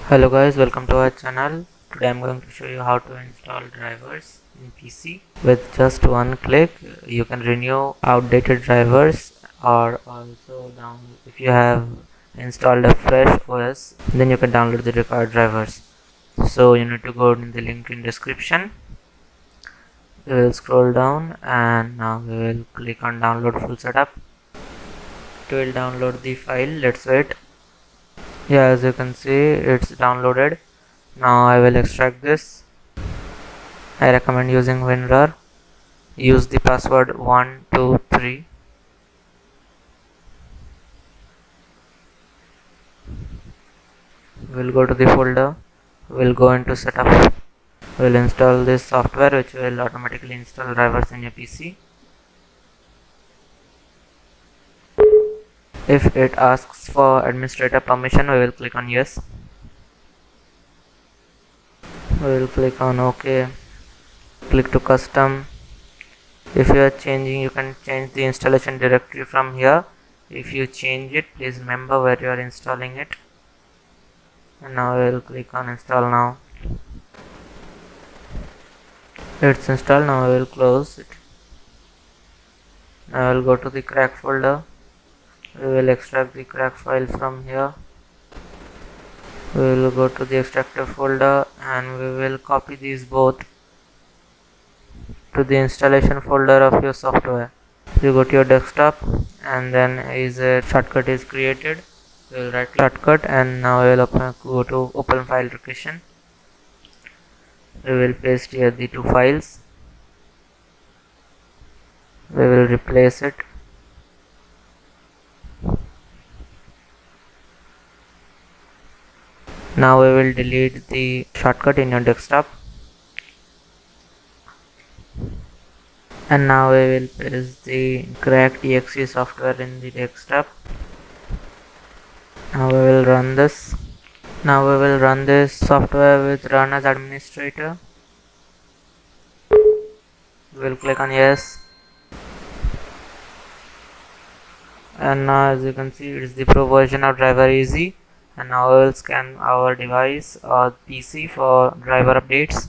Hello guys, welcome to our channel. Today I'm going to show you how to install drivers in PC. With just one click, you can renew outdated drivers, or also if you have installed a fresh OS, then you can download the required drivers. So you need to go in the link in description. We will scroll down and now we will click on download full setup. It will download the file. Let's wait. Yeah, as you can see, it's downloaded. Now I will extract this. I recommend using WinRAR. Use the password 123. We'll go to the folder. We'll go into setup. We'll install this software which will automatically install drivers in your PC. If it asks for administrator permission, we will click on yes. We will click on OK. Click to custom. If you are changing, you can change the installation directory from here. If you change it, please remember where you are installing it. And now I will click on install now. It's installed. Now I will close it. Now I will go to the crack folder. We will extract the crack file from here. We will go to the extractor folder and we will copy these both to the installation folder of your software. You go to your desktop and then a shortcut is created. We will write shortcut and now I will go to open file location. We will paste here the two files. We will replace it. Now we will delete the shortcut in your desktop. And now we will paste the crack.exe software in the desktop. Now we will run this. Now we will run this software with run as administrator. We will click on yes. And now as you can see, it is the pro version of DriverEasy. And now we will scan our device or PC for driver updates.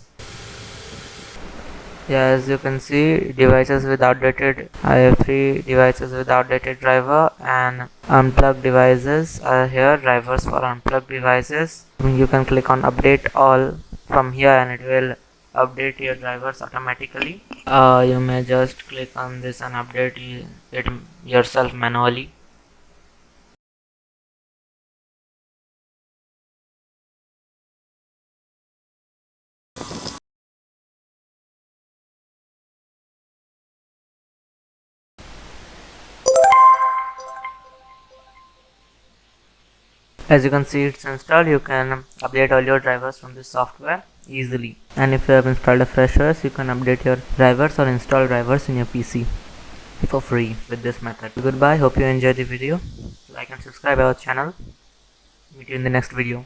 Yeah, as you can see, devices with outdated, I have 3 devices with outdated driver, and unplugged devices are here, drivers for unplugged devices. You can click on update all from here and it will update your drivers automatically. You may just click on this and update it yourself manually. As you can see, it's installed. You can update all your drivers from this software easily. And if you have installed a fresh OS, you can update your drivers or install drivers in your PC for free with this method. Goodbye. Hope you enjoyed the video. Like and subscribe our channel. Meet you in the next video.